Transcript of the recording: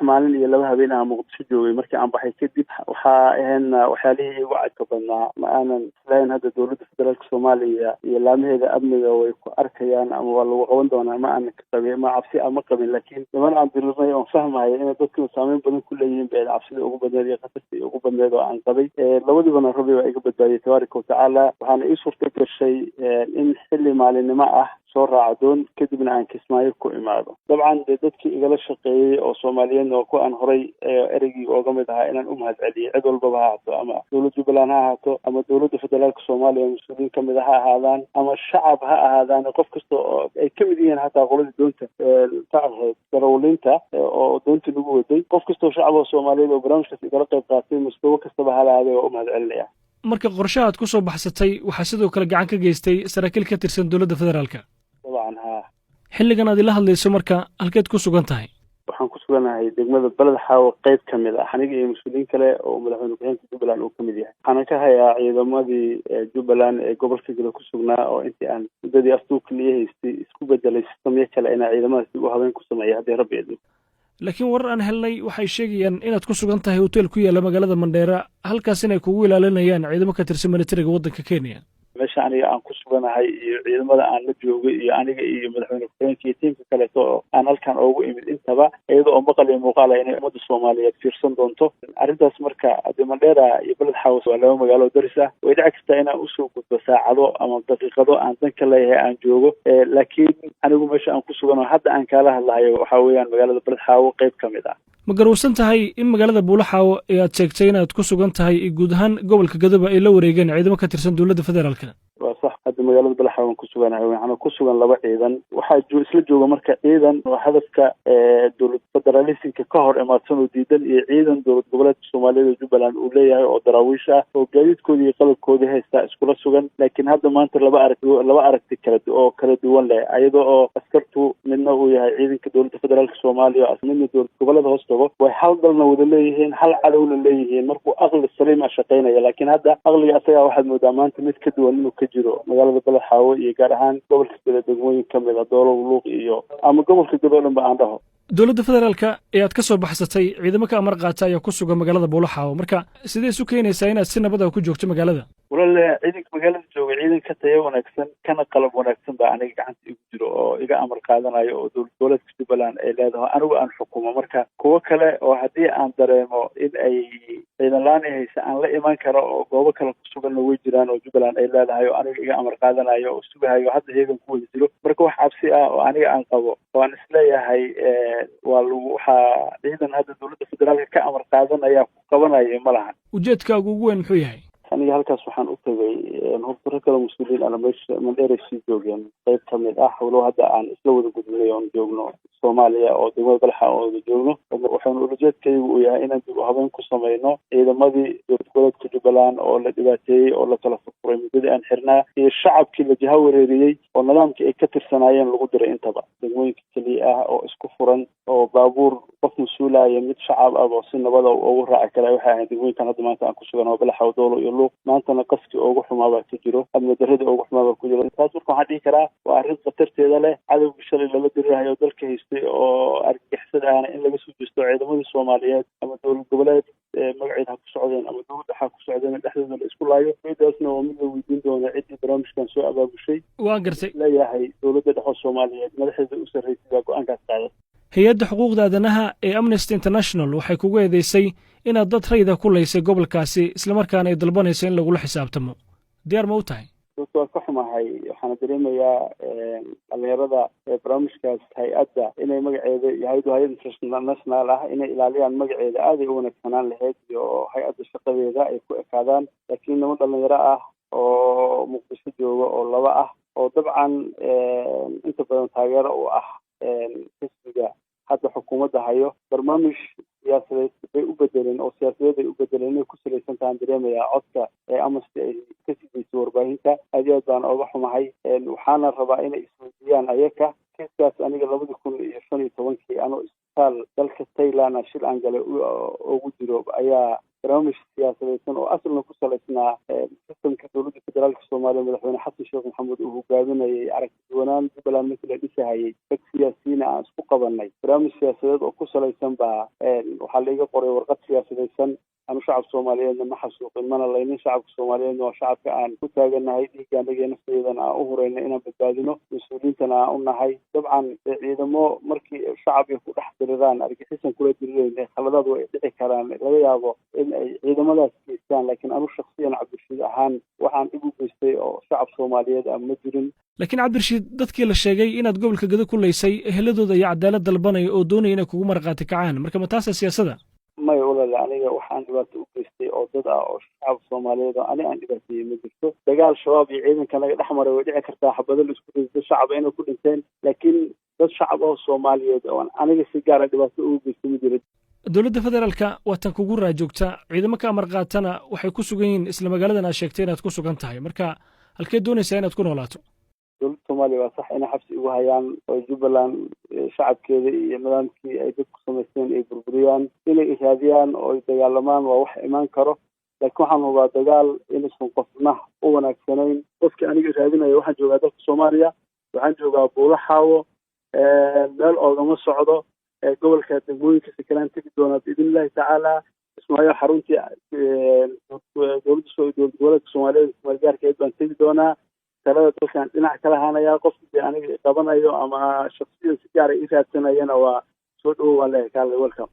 maalin iyo 2 habeen aan Muqdisho joogay markii aan baxay kadib waxaa ahayn waxyaalihii igu cajabka badnaa ma aanan islayn hadda dowladda federaalka Soomaaliya iyo laamaheeda amniga way ku arkayaan ama waa lagu qaban doonaa ma aanan ka qabin ma cabsi ama qabin laakiin niman aan dirirnay oo fahmayo in dadku saameyn badan ku leeyihiin bay cabsida ugu badneed iyo khatartii ugu badneed oo aan qabay labadiibana rabbi waa iga badbaadiyay tabaaraka wa tacaala waxaana ii suurta gashay in xilli maalinimo ah soo raacadoon kadibna aan Kismaayo ku imaado dabcan dadkii igala shaqeeyay oo Soomaaliyeed oo ku aan horay erigii uga mid ahaa inaan u mahadceliyo cid walba ha ahaato ama dowladda Jubbaland ha ahaato ama dowladda federaalka Soomaaliya mas'uuliyiin ka mid ah ha ahaadaan ama shacab ha ahaadaan qof kasta oo ay ka mid yihiin hataa qolada doonta tacaheed darawlinta oo doonta lagu waday qof kasta oo shacab oo Soomaaliyeed oo barnaamijkaas igala qayb qaatay mustawa kasta ha lahaado oo u mahadcelinaya marka qorshaha aad ku soo baxsatay waxa sidoo kale gacan ka geystay saraakiil ka tirsan dowladda federaalka xilligan aad ila hadlayso marka halkeed ku sugan tahay waxaan ku suganahay degmada Balad Xaawo qayb kamid ah aniga iyo mas'uuliyiin kale oo madaxweyne ku-xigeenka Jubbaland uu kamid yahay waxaan ka hayaa ciidamadii Jubbaland ee gobolka Gado ku sugnaa oo intii aan muddadii afduubkii haystay isku bedelay sistamyo kale in ciidamadaas dib u habeyn ku sameeyay hadii rabbi idin laakiin warar aan helnay waxay sheegayaan inaad ku sugan tahay hotel ku yaala magaalada Mandheera halkaas inay kugu ilaalinayaan ciidamo ka tirsan militariga waddanka Kenya meesha aniga aan ku suganahay iyo ciidamada aan la joogay iyo aniga iyo madaxweyne ku-xigeenka iyo tiimka kale oo aan halkan ugu imid intaba iyadoo oo maqal iyo muuqaal ay ummadda Soomaaliyeed fiirsan doonto arrintaas marka Mandheera iyo Balad Xaawo waa laba magaalo daris ah way dhici kartaa inaan u soo gudbo saacado ama daqiiqado aan dan ka leeyahay aan joogo laakiin anigu meesha aan ku suganahay hadda aan kala hadlayo waxa weeyaan magaalada Balad Xaawo qayb kamid ah ma garowsan tahay in magaalada Buulaxaawo ee aad sheegtay inaad ku sugan tahay guud ahaan gobolka Gado ay la wareegeen ciidamo ka tirsan dowladda federaalka صح هذا مجال بالحاول كسبنا وإحنا كسبنا لبعض أيضا واحد يسلج جوا مركز أيضا وهدف دولة فدراليسي كقهر إماراتون وديدا أيضا دولة دولة الصومالية وجبلان أولية أو دراويشة وجديد كودي قلب كودي هي استأسكول السجن لكن هذا ما أنت لبعرك تكرد أو كردوان لا أيضا أو أذكرته منه ويا أيضا كدولة فدرالية الصومالية من دولة قبل هوستو ويحاولنا ودليهن حل علول الليهن مركو أغلى السليم عشقينا لكن هذا أغلى أسيا واحد مدامان تمسكدوان إنه كجرو magaalada Balad Xaawo iyo gaar ahaan gobolka Gado degmooyin kamid ah Doolo Luuq iyo ama gobolka Gado dhanba aan dhaho dowladda federaalka ee aad ka soo baxsatay ciidamo ka amar qaata ayaa ku sugan magaalada Balad Xaawo marka sidee isu keenaysaa inaad si nabad ah ku joogto magaalada walaal ciidanka magaalada jooga ciidan ka tayo wanaagsan kana qalab wanaagsan baa aniga gacanta igu jiro oo iga amar qaadanayo oo dowladda Jubbaland ay leedahay anigu aan xukumo marka kuwa kale oo hadii aan dareemo in ay ciidan laan haysa aan la iman karo oo goobo kale ku sugan way jiraan oo Jubbaland ay leedahay oo aniga iga amar qaadanayo oo sugahayo hadda heegan ku wada jiro marka wax cabsi ah oo aniga aan qabo oo aan isleeyahay waxa ciidan hadda dowladda federaalka ka amar qaadanaya ku qabanaya malahan ujeedkaagu ugu weyn muxuu yahay aniga halkaas waxaan u tagay horta kala mas'uuliyiin aan meesha Mandheera si joogeen qayb kamid ah walow hadda aan isla wada gudbinay oo joogno Soomaaliya oo degmada Balad Xaawo oo joogno waxaan ujeedkaygu u yahay inaan dib u habeyn ku sameeyno ciidamadii dowladda Jubbaland oo la dhibaateeyay oo la kala furfuray muddada aan xirnaa iyo shacabkii la jaha wareeriyay oo nidaamkii ay ka tirsanaayeen lagu diray intaba degmooyinka kaliya ah oo isku furan oo baabuur qof mas'uulaya mid shacab ah oo si nabad ah ugu raaci kara waxa ay degmooyinkan hadda maanta aan ku sugan oo Balad Xaawo Doolo iyo Luuq maantana qafkii ugu xumaaba ku jiro ama darada ugu xumaaba ku jiro taas waxaan dhihi karaa waa arrin khatarteeda leh cadawga shalay lala dirirayo dalka haystay oo argagixisada ah in laga soo jeesto ciidamadii Soomaaliyeed ama dowlad goboleed magaceeda ku socdeen ama dowladda waxa ku socdeen dhexdooda la isku laayo ciidaasna waa mid la weydiin doona cidii barnaamijkan soo abaabushay waan gartay leeyahay dowladda dhexe Soomaaliyeed madaxdeeda u sareeyay go'aankaas qaaday hay'adda xuquuqda aadanaha ee Amnesty International waxay kugu eedeysay inaad dad rayida ku leysay gobolkaasi isla markaana ay dalbanayso in lagu xisaabatamo diyaar ma u tahay waa ka xumahay waxaan dareemayaa dhalinyarada barnaamijkaas hay'adda inay magaceeda yahay hay'ad international ah inay ilaaliyaan magaceeda aad ay u wanaagsanaan lahayd iyo hay'adda shaqadeeda ay ku ekaadaan laakiin niman dhalinyaro ah oo Muqdisho jooga oo laba ah oo dabcan inta badan taageero u ah xisbiga hadda xukuumadda hayo barnaamij siyaasadeed bay u bedeleen oo siyaasadeed ay u bedeleen inay ku saleysan tahay dareemayaa codka Amnesty ay ka sidayso warbaahinta aad baan uga xumahay waxaana rabaa inay isweydiiyaan ayaka kiiskaas aniga 2015 anoo isbitaal dalka Thailand shil aan galay ugu jiro ayaa barnaamij siyaasadeysan oo asalna ku salaysnaa sistamka dowladda federaalka soomaaliya madaxweyne xasan sheekh maxamuud uu hogaaminayay aragti duwanaan jubbaland markii la dhisahayay dad siyaasiyiin aan isku qabanay barnaamij siyaasadeed oo ku salaysan baa waxaa laiga qoray warqad siyaasadeysan anu shacabka soomaaliyeedna ma xasuuqin mana laynin shacabka soomaaliyeedna waa shacabka aan ku taaganahay dhiiggaanaga nafteedana aan u horeyna inaan badbaadino mas-uuliyiintana aan u nahay dabcan ciidamo markii shacab ay ku dhex diriraan argaxisan kula dirireen khaladaad way dhici karaan laga yaabo in ay ciidamadaas geystaan laakiin anu shaksiyan cabdirashiid ahaan waxaan dhib u geystay oo shacab soomaaliyeed aan ma jirin laakiin cabdirashiid dadkii la sheegay inaad gobolka gado ku laysay eheladooda iyo cadaalad dalbanaya oo doonaya inay kugu markhaati kacaan marka ma taasa siyaasada may olale aniga waxaan dhibaato u geystay oo dad ah oo shacab soomaaliyeed oo ani aan dhibaateeyey ma jirto dagaal shabaab iyo ciidanka naga dhex maray way dhici kartaa xabado la isku daysto shacab inay ku dhinteen laakiin dad shacab oo soomaaliyeed oo aniga si gaara dhibaato ugu geystay ma jiro dowladda federaalka waa tan kugu raajoogta ciidamo ka amar qaatana waxay ku sugan yihiin isla magaaladan aad sheegtay inaad ku sugan tahay marka halkee doonaysaa inaad ku noolaato dowladda soomaaliya waa sax inay xabsi ugu hayaan oo jubbaland shacabkeeda iyo nidaamkii ay dadku samaysteen ay burburiyaan inay iraadiyaan oo ay dagaalamaan waa wax imaan karo laakiin waxaan hubaa dagaal inaysan qofna u wanaagsanayn qofkii aniga iraadinaya waxaan joogaa dalka soomaaliya waxaan joogaa buulo xaawo meel oogama socdo gobolka degmooyinka sakalaan tegi doonaa biidn illahi tacaala ismaayo xaruntii dowladda goboleedka soomaaliyeed ismaalgaarkeed baan tegi doonaa talada dalkan dhinac kala haanayaa qofkii aniga qabanayo ama shaksiyada si gaara ii raadsanayana waa soo dhawow waan leeyahay kaale welcome